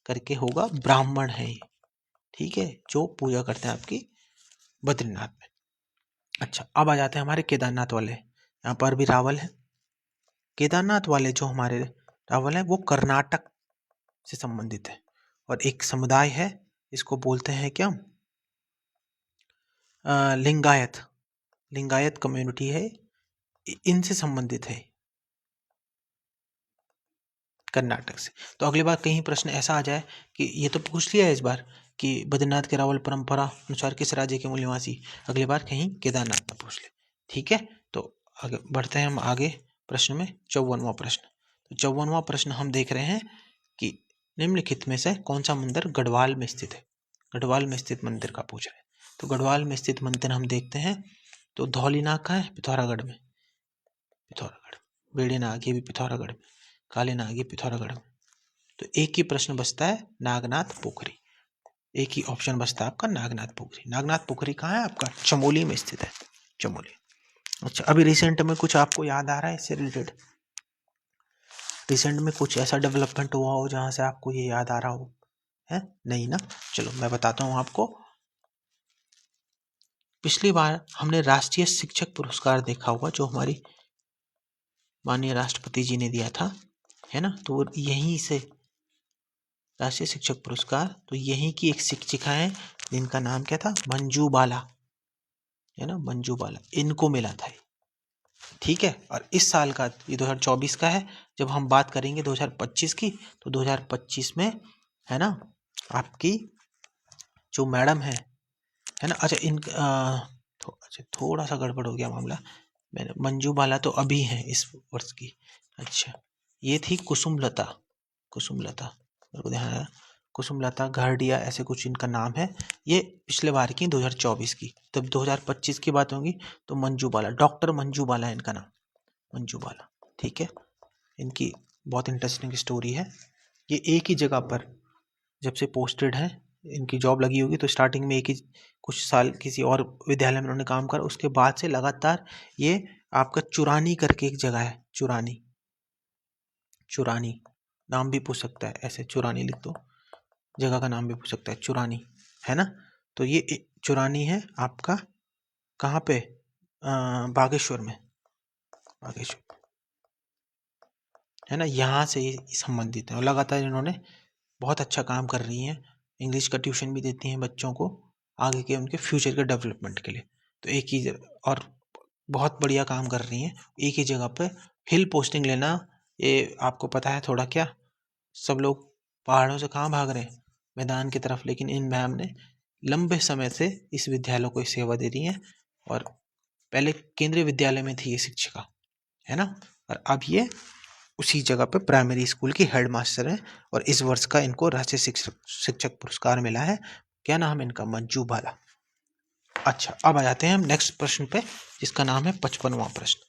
करके होगा, ब्राह्मण है ये, ठीक है, जो पूजा करते हैं आपकी बद्रीनाथ में। अच्छा, अब आ जाते हैं हमारे केदारनाथ वाले। यहाँ पर भी रावल है। केदारनाथ वाले जो हमारे रावल हैं वो कर्नाटक से संबंधित है, और एक समुदाय है, इसको बोलते हैं क्या? लिंगायत, लिंगायत कम्युनिटी है, इनसे संबंधित है कर्नाटक से। तो अगली बार कहीं प्रश्न ऐसा आ जाए कि ये तो पूछ लिया है इस बार कि बद्रीनाथ के रावल परंपरा अनुसार किस राज्य के मूल निवासी, अगली बार कहीं केदारनाथ में पूछ ले, ठीक है। तो आगे बढ़ते हैं हम आगे प्रश्न में, 54वां प्रश्न। तो 54वां प्रश्न हम देख रहे हैं कि निम्नलिखित में से कौन सा मंदिर गढ़वाल में स्थित है? गढ़वाल में स्थित मंदिर का पूछ रहे हैं। तो गढ़वाल में स्थित मंदिर हम देखते हैं, तो धौलीनाग का है पिथौरागढ़ में, पिथौरागढ़, बेड़े नाग ये भी पिथौरागढ़ में, काले नाग ये पिथौरागढ़ में। तो एक ही प्रश्न बचता है नागनाथ पोखरी, एक ही ऑप्शन बचता है आपका नागनाथ पोखरी। नागनाथ पोखरी कहाँ है आपका? चमोली में स्थित है, चमोली। अच्छा, अभी रिसेंट में कुछ आपको याद आ रहा है इससे रिलेटेड? रिसेंट में कुछ ऐसा डेवलपमेंट हुआ हो जहां से आपको ये याद आ रहा हो? है नहीं ना? चलो मैं बताता हूँ आपको। पिछली बार हमने राष्ट्रीय शिक्षक पुरस्कार देखा होगा, जो हमारी माननीय राष्ट्रपति जी ने दिया था, है ना। तो यहीं से राष्ट्रीय शिक्षक पुरस्कार, तो यहीं की एक शिक्षिका है जिनका नाम क्या था? मंजू बाला, है ना, मंजू बाला, इनको मिला था, ठीक है। और इस साल का, ये 2024 का है, जब हम बात करेंगे 2025 की, तो 2025 में, है ना, आपकी जो मैडम है ना, अच्छा अच्छा थोड़ा सा गड़बड़ हो गया मामला, मैंने मंजू बाला तो अभी है इस वर्ष की। अच्छा, ये थी कुसुमलता, कुसुमलता, मेरे को ध्यान आया, कुसुमलता घरडिया, ऐसे कुछ इनका नाम है। ये पिछले बार की 2024 की, तब 2025 की बात होगी तो मंजू बाला, डॉक्टर मंजू बाला है इनका नाम, मंजू बाला, ठीक है। इनकी बहुत इंटरेस्टिंग स्टोरी है। ये एक ही जगह पर जब से पोस्टेड है, इनकी जॉब लगी होगी, तो स्टार्टिंग में एक ही कुछ साल किसी और विद्यालय में उन्होंने काम करा, उसके बाद से लगातार ये आपका चुरानी करके एक जगह है, चुरानी, चुरानी नाम भी पूछ सकता है, ऐसे चुरानी लिख दो, जगह का नाम भी पूछ सकता है, चुरानी, है ना। तो ये चुरानी है आपका कहाँ पे? बागेश्वर में, बागेश्वर, है ना, यहाँ से ये संबंधित है, और लगातार इन्होंने बहुत अच्छा काम कर रही हैं। इंग्लिश का ट्यूशन भी देती हैं बच्चों को आगे के उनके फ्यूचर के डेवलपमेंट के लिए। तो एक ही और बहुत बढ़िया काम कर रही हैं, एक ही जगह पे हिल पोस्टिंग लेना, ये आपको पता है थोड़ा क्या? सब लोग पहाड़ों से कहाँ भाग रहे हैं? मैदान की तरफ, लेकिन इन मैम ने लंबे समय से इस विद्यालय को सेवा दे रही हैं, और पहले केंद्रीय विद्यालय में थी ये शिक्षिका, है ना, और अब ये उसी जगह पे प्राइमरी स्कूल की हेड मास्टर हैं, और इस वर्ष का इनको राष्ट्रीय शिक्षक पुरस्कार मिला है। क्या नाम है इनका? मंजू बाला। अच्छा, अब आ जाते हैं हम नेक्स्ट प्रश्न पे, जिसका नाम है 55वां प्रश्न।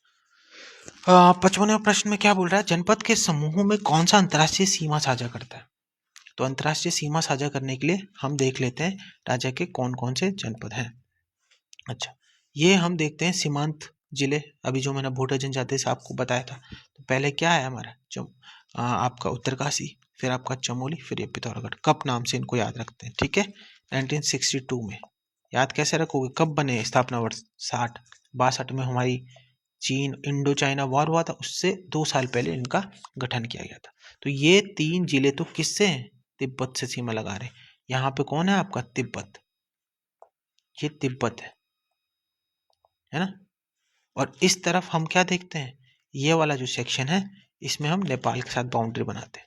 55वें प्रश्न में क्या बोल रहा है? जनपद के समूह में कौन सा अंतर्राष्ट्रीय सीमा साझा करता है? तो अंतर्राष्ट्रीय सीमा साझा करने के लिए हम देख लेते हैं राज्य के कौन कौन से जनपद हैं। अच्छा, ये हम देखते हैं सीमांत जिले, अभी जो मैंने भोटा जनजाति से आपको बताया था। तो पहले क्या है हमारा आपका उत्तरकाशी, फिर आपका चमोली, फिर ये पिथौरागढ़। कब नाम से इनको याद रखते हैं, ठीक है। 1962 में याद कैसे रखोगे, कब बने स्थापना वर्ष, 62 में हमारी चीन इंडो चाइना वॉर हुआ था, उससे 2 साल पहले इनका गठन किया गया था। तो ये 3 जिले तो किससे हैं, तिब्बत से सीमा लगा रहे। यहाँ पे कौन है आपका, तिब्बत, ये तिब्बत है ना। और इस तरफ हम क्या देखते हैं, ये वाला जो सेक्शन है इसमें हम नेपाल के साथ बाउंड्री बनाते हैं।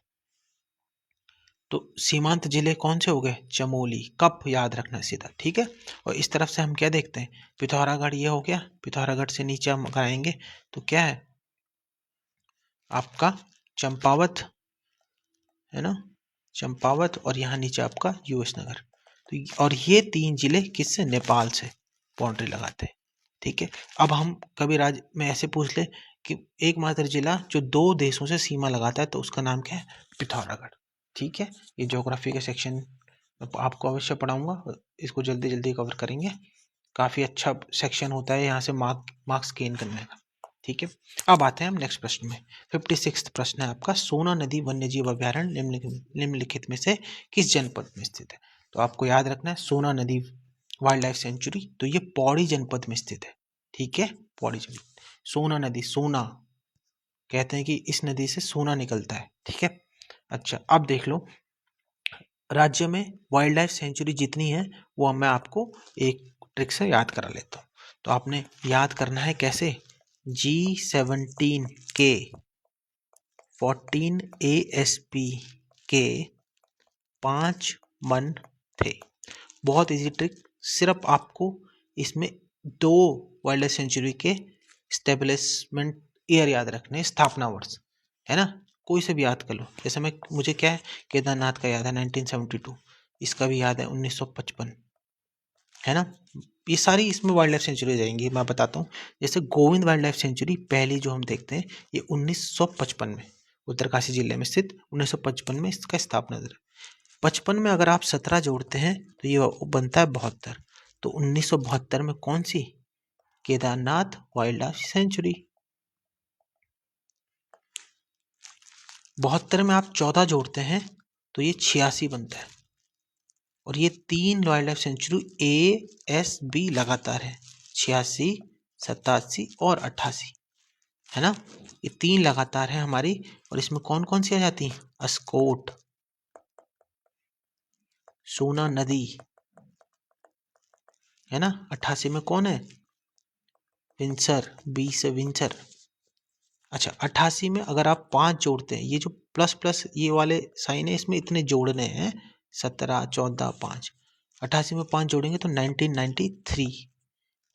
तो सीमांत जिले कौन से हो गए, चमोली, कप याद रखना सीधा, ठीक है। और इस तरफ से हम क्या देखते हैं, पिथौरागढ़, ये हो गया। पिथौरागढ़ से नीचे हम अगर आएंगे तो क्या है आपका चंपावत, है ना, चंपावत, और यहाँ नीचे आपका यूएस नगर। तो और ये 3 जिले किससे, नेपाल से बाउंड्री लगाते हैं, ठीक है। अब हम कभी राज्य में ऐसे पूछ ले कि एकमात्र जिला जो 2 देशों से सीमा लगाता है, तो उसका नाम क्या है, पिथौरागढ़, ठीक है। ये ज्योग्राफी के सेक्शन आपको अवश्य पढ़ाऊंगा, इसको जल्दी जल्दी कवर करेंगे। काफ़ी अच्छा सेक्शन होता है यहाँ से मार्क्स गेन करने का, ठीक है। अब आते हैं हम नेक्स्ट प्रश्न में। 56वां प्रश्न है आपका, सोना नदी वन्यजीव अभयारण्य निम्नलिखित में से किस जनपद में स्थित है। तो आपको याद रखना है सोना नदी वाइल्ड लाइफ सेंचुरी, तो ये पौड़ी जनपद में स्थित है, ठीक है। पौड़ी जनपद, सोना नदी, सोना कहते हैं कि इस नदी से सोना निकलता है, ठीक है। अच्छा अब देख लो, राज्य में वाइल्ड लाइफ सेंचुरी जितनी है वो मैं आपको एक ट्रिक से याद करा लेता हूँ। तो आपने याद करना है कैसे, G17 के 14 ASP के 5 मन थे। बहुत इजी ट्रिक, सिर्फ आपको इसमें 2 वाइल्ड लाइफ सेंचुरी के स्टेब्लिशमेंट ईयर याद रखने, स्थापना वर्ष, है ना। कोई से भी याद कर लो, जैसे मुझे क्या है, केदारनाथ का याद है 1972, इसका भी याद है 1955, है ना। ये सारी इसमें वाइल्ड लाइफ सेंचुरी जाएंगी, मैं बताता हूँ। जैसे गोविंद वाइल्ड लाइफ सेंचुरी पहली जो हम देखते हैं, ये 1955 में उत्तरकाशी जिले में स्थित, 1955 में इसका स्थापना दिवस। 55 में अगर आप 17 जोड़ते हैं तो ये बनता है 72। तो 1972 में कौन सी, केदारनाथ वाइल्ड लाइफ सेंचुरी। 72 में आप 14 जोड़ते हैं तो ये 86 बनता है। और ये 3 वाइल्ड लाइफ सेंचुरी ASB लगातार है, 86, 87 और 88, है ना। ये 3 लगातार है हमारी। और इसमें कौन कौन सी आ जाती है, अस्कोट, सोना नदी, है ना। 88 में कौन है, विंसर, 20 से विंसर। अच्छा 88 में अगर आप 5 जोड़ते हैं, ये जो प्लस प्लस ये वाले साइन है इसमें इतने जोड़ने हैं, 17, 14, 5, 88 में 5 जोड़ेंगे तो 1993।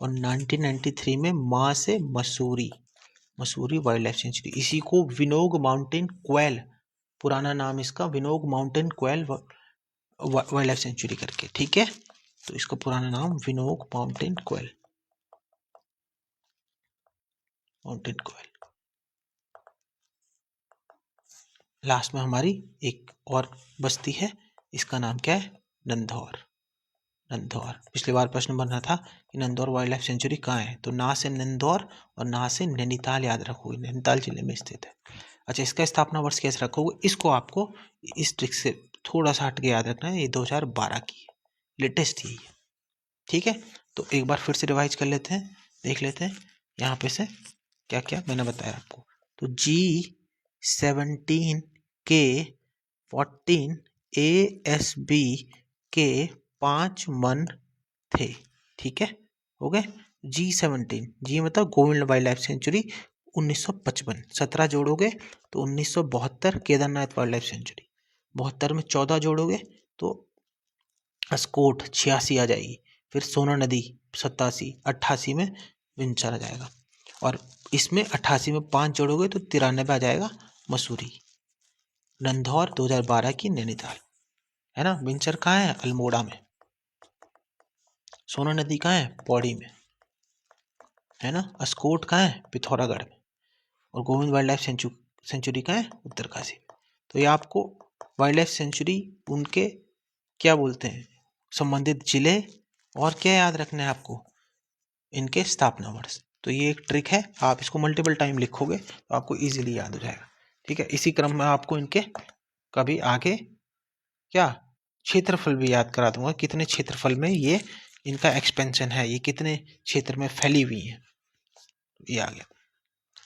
और 1993 में माँ से Mussoorie, Mussoorie wildlife sanctuary, इसी को विनोग माउंटेन क्वेल, पुराना नाम इसका Benog mountain quail wildlife sanctuary करके, ठीक है। तो इसका पुराना नाम Benog mountain quail, mountain quail. Last में हमारी एक और बस्ती है, इसका नाम क्या है, नंदौर। नंदौर, पिछली बार प्रश्न बन रहा था कि नंदौर वाइल्ड लाइफ सेंचुरी कहाँ है, तो ना से नंदौर और ना से नैनीताल याद रखोगे, नैनीताल जिले में स्थित है। अच्छा इसका स्थापना वर्ष कैसे रखोगे, इसको आपको इस ट्रिक से थोड़ा सा हट के याद रखना है, ये 2012 की है, लेटेस्ट यही है, ठीक है। तो एक बार फिर से रिवाइज कर लेते हैं, देख लेते हैं यहाँ पे से क्या क्या मैंने बताया आपको। तो G17 के 14 ASB के 5 मन थे, ठीक है, हो गए। G17, जी मतलब गोविंद वाइल्ड लाइफ सेंचुरी 1955, 17 जोड़ोगे तो 1972 केदारनाथ वाइल्ड लाइफ सेंचुरी, 72 में 14 जोड़ोगे तो अस्कोट 86 आ जाएगी, फिर सोना नदी 87, 88 में विंचर आ जाएगा, और इसमें 88 में 5 जोड़ोगे तो 93 आ जाएगा मसूरी। नंदौर 2012 की नैनीताल, है ना। विंचर कहाँ है, अल्मोड़ा में। सोना नदी कहाँ है, पौड़ी में, है ना। अस्कोट कहाँ है, पिथौरागढ़ में। और गोविंद वाइल्ड लाइफ सेंचुरी कहाँ है, उत्तरकाशी में। तो ये आपको वाइल्ड लाइफ सेंचुरी उनके क्या बोलते हैं, संबंधित जिले, और क्या याद रखना है आपको, इनके स्थापना वर्ष। तो ये एक ट्रिक है, आप इसको मल्टीपल टाइम लिखोगे तो आपको इजीली याद हो जाएगा। ठीक है, इसी क्रम में आपको इनके कभी आगे क्या क्षेत्रफल भी याद करा दूंगा, कितने क्षेत्रफल में ये इनका एक्सपेंशन है, ये कितने क्षेत्र में फैली हुई है, ये आ गया।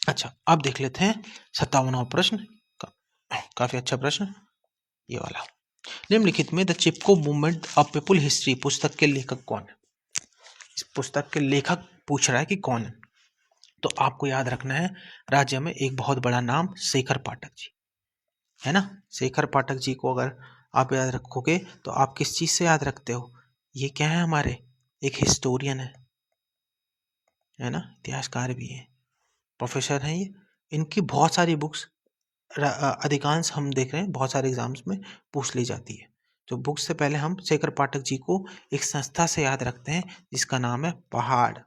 अच्छा, अब देख लेते हैं 57वां प्रश्न, काफी अच्छा प्रश्न ये वाला। निम्नलिखित में the Chipko movement of people history पुस्तक के लेखक कौन है? इस पुस्तक के लेखक पूछ रहा है कि कौन है। तो आपको याद रखना है, राज्य में एक बहुत बड़ा नाम शेखर पाठक जी है ना। शेखर पाठक जी को अगर आप याद रखोगे तो आप किस चीज से याद रखते हो? ये क्या है, हमारे एक हिस्टोरियन है ना, इतिहासकार भी है, प्रोफेसर हैं ये। इनकी बहुत सारी बुक्स अधिकांश हम देख रहे हैं बहुत सारे एग्जाम्स में पूछ ली जाती है। तो बुक्स से पहले हम शेखर पाठक जी को एक संस्था से याद रखते हैं जिसका नाम है पहाड़,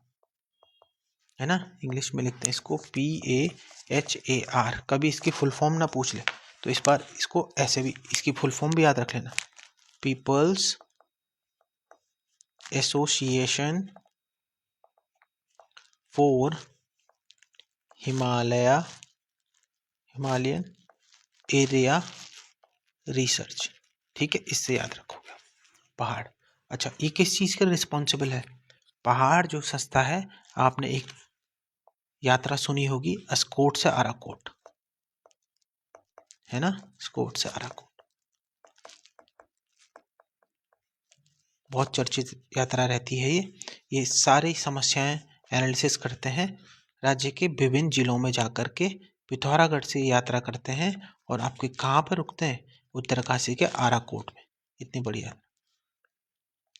है ना, इंग्लिश में लिखते हैं इसको PAHAR। कभी इसकी फुल फॉर्म ना पूछ ले तो इस बार इसको ऐसे भी इसकी फुल फॉर्म भी याद रख लेना, people's association for Himalayan area research. ठीक है, इससे याद रखोगे पहाड़। अच्छा, ये किस चीज के रिस्पॉन्सिबल है? पहाड़ जो संस्था है, आपने एक यात्रा सुनी होगी अस्कोट से अराकोट, है ना, अस्कोट से अराकोट, बहुत चर्चित यात्रा रहती है ये सारी समस्याएं एनालिसिस करते हैं, राज्य के विभिन्न जिलों में जाकर के पिथौरागढ़ से यात्रा करते हैं और आपके कहाँ पर रुकते हैं? उत्तरकाशी के आराकोट में। इतनी बढ़िया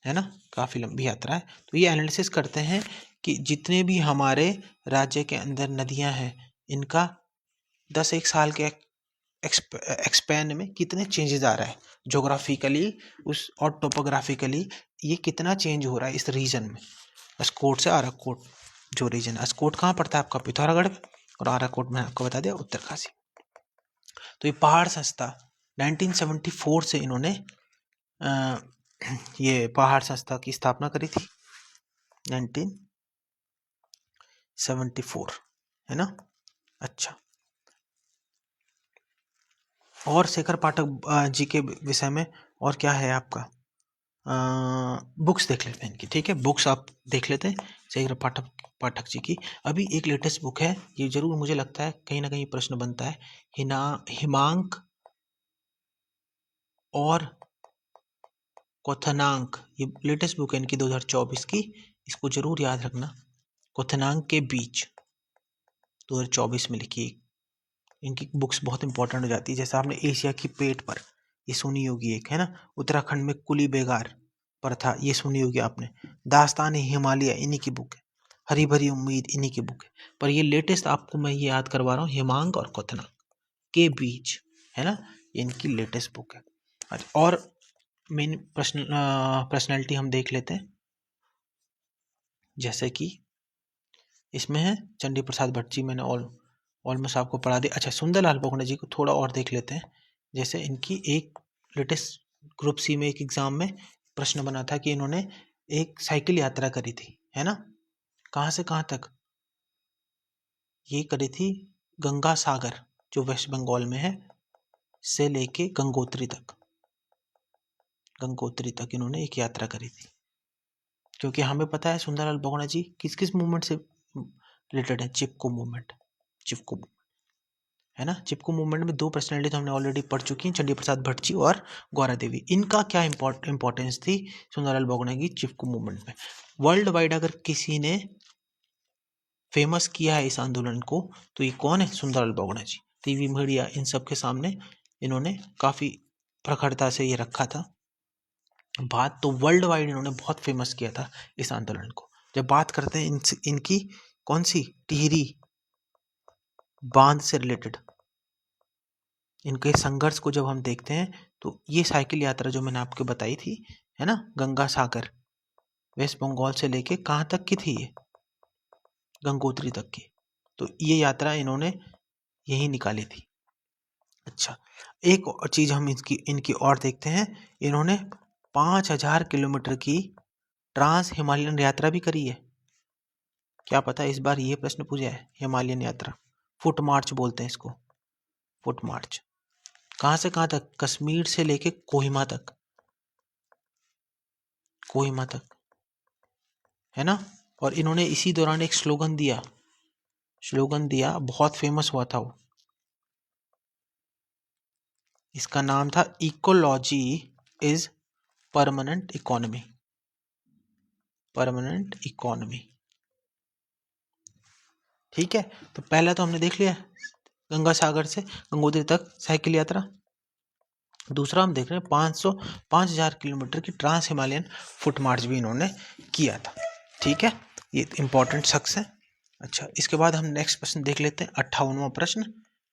है ना, काफी लंबी यात्रा है। तो ये एनालिसिस करते हैं कि जितने भी हमारे राज्य के अंदर नदियां हैं, इनका 10-1 साल के एक्सपैन में कितने चेंजेस आ रहा है, जोग्राफिकली उस और टोपोग्राफिकली ये कितना चेंज हो रहा है इस रीजन में। अस्कोट से आराकोट जो रीजन, अस्कोट कहाँ पड़ता है आपका? पिथौरागढ़ में, और आराकोट में आपको बता दिया उत्तरकाशी। तो ये पहाड़ संस्था 1974 से इन्होंने ये पहाड़ संस्था की स्थापना करी थी, 1974, है ना। अच्छा, और शेखर पाठक जी के विषय में और क्या है आपका? बुक्स देख लेते हैं इनकी। ठीक है, बुक्स आप देख लेते हैं शेखर पाठक जी की। अभी एक लेटेस्ट बुक है, ये जरूर मुझे लगता है कहीं ना कहीं प्रश्न बनता है, हिमांक और क्वथनांक, ये लेटेस्ट बुक है इनकी 2024 की, इसको जरूर याद रखना। क्वथनांक के बीच 2024 में लिखी इनकी बुक्स बहुत इंपॉर्टेंट हो जाती है। जैसे आपने एशिया की पेट पर, ये सुनी होगी एक, है ना, उत्तराखंड में कुली बेगार पर था, ये सुनी होगी आपने। दास्तान हिमालय इन्हीं की बुक है, हरी भरी उम्मीद इन्हीं की बुक है। पर ये लेटेस्ट आपको मैं ये याद करवा रहा हूँ, हिमांक और क्वथनांक के बीच, है ना, इनकी लेटेस्ट बुक है। और मेन पर्सनैलिटी हम देख लेते हैं, जैसे कि इसमें है चंडी प्रसाद भट्ट जी, मैंने ऑलमोस्ट आपको पढ़ा दिया। अच्छा, सुंदरलाल बोगना जी को थोड़ा और देख लेते हैं। जैसे इनकी एक लेटेस्ट ग्रुप सी में एक एग्जाम में प्रश्न बना था कि इन्होंने एक साइकिल यात्रा करी थी, है ना, कहाँ से कहाँ तक? ये करी थी गंगा सागर जो वेस्ट बंगाल में है से लेके गंगोत्री तक इन्होंने एक यात्रा करी थी। क्योंकि हमें पता है सुंदरलाल बोगना जी किस किस मूवमेंट से रिलेटेड है? चिपको मूवमेंट, है ना। चिपको मूवमेंट में 2 पर्सनैलिटी तो हमने ऑलरेडी पढ़ चुकी हैं, चंडी प्रसाद भट्ट जी और गौरा देवी। इनका क्या इंपॉर्टेंस थी सुंदरलाल बोगना की चिपको मूवमेंट में? वर्ल्ड वाइड अगर किसी ने फेमस किया है इस आंदोलन को तो ये कौन है? सुंदरलाल बोगना जी। टीवी मीडिया इन सब के सामने इन्होंने काफी प्रखरता से ये रखा था बात, तो वर्ल्ड वाइड इन्होंने बहुत फेमस किया था इस आंदोलन को। जब बात करते हैं इनकी कौन सी टिहरी बांध से रिलेटेड इनके संघर्ष को जब हम देखते हैं तो ये साइकिल यात्रा जो मैंने आपको बताई थी, है ना, गंगा सागर वेस्ट बंगाल से लेके कहाँ तक की थी? ये गंगोत्री तक की। तो ये यात्रा इन्होंने यही निकाली थी। अच्छा, एक और चीज हम इनकी और देखते हैं, इन्होंने 5000 किलोमीटर की ट्रांस हिमालयन यात्रा भी करी है। क्या पता इस बार ये प्रश्न पूछा है। हिमालयन यात्रा, फुट मार्च बोलते हैं इसको, फुट मार्च। कहाँ से कहाँ तक? कश्मीर से लेके कोहिमा तक, कोहिमा तक, है ना। और इन्होंने इसी दौरान एक स्लोगन दिया, बहुत फेमस हुआ था वो। इसका नाम था ecology is permanent economy, permanent economy. ठीक है, तो पहला तो हमने देख लिया गंगा सागर से गंगोत्री तक साइकिल यात्रा। दूसरा हम देख रहे हैं 5,000 किलोमीटर की ट्रांस हिमालयन फुट मार्च भी इन्होंने किया था। ठीक है, ये इंपॉर्टेंट शख्स है। अच्छा, इसके बाद हम नेक्स्ट प्रश्न देख लेते हैं, 58वां प्रश्न,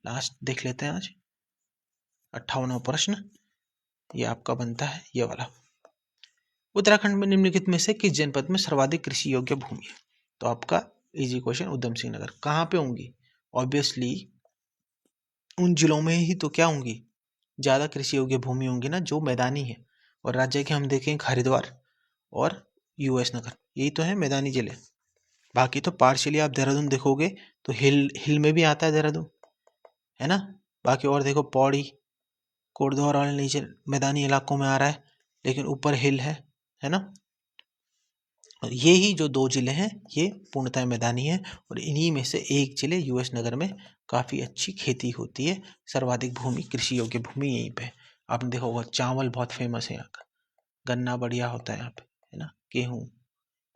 लास्ट देख लेते हैं आज। 58वां प्रश्न ये आपका बनता है ये वाला। उत्तराखंड में निम्नलिखित में से किस जनपद में सर्वाधिक कृषि योग्य भूमि है? तो आपका इजी क्वेश्चन, उधम सिंह नगर। कहाँ पे होंगी? ऑब्वियसली उन जिलों में ही तो क्या होंगी, ज़्यादा कृषि योग्य भूमि होंगी ना, जो मैदानी है। और राज्य के हम देखें हरिद्वार और यूएस नगर, यही तो है मैदानी जिले। बाकी तो पार्शियली आप देहरादून देखोगे तो हिल में भी आता है देहरादून, है ना। बाकी और देखो पौड़ी, कोटद्वार वाले नीचे मैदानी इलाकों में आ रहा है, लेकिन ऊपर हिल है ना। और ये ही जो 2 जिले हैं ये पूर्णतः मैदानी है, और इन्हीं में से एक जिले यूएस नगर में काफ़ी अच्छी खेती होती है, सर्वाधिक भूमि कृषि योग्य भूमि यहीं पे। आपने देखा होगा चावल बहुत फेमस है यहाँ का, गन्ना बढ़िया होता है यहाँ पे, है ना, गेहूँ,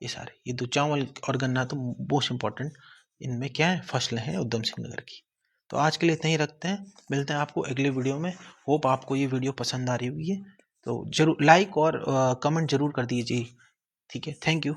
ये सारे, ये 2 चावल और गन्ना तो मोस्ट इम्पॉर्टेंट इनमें क्या है, फसलें हैं उधम सिंह नगर की। तो आज के लिए इतना ही रखते हैं, मिलते हैं आपको अगले वीडियो में। होप आपको ये वीडियो पसंद आ रही होगी, तो जरूर लाइक और कमेंट जरूर कर दीजिए। ठीक है, थैंक यू।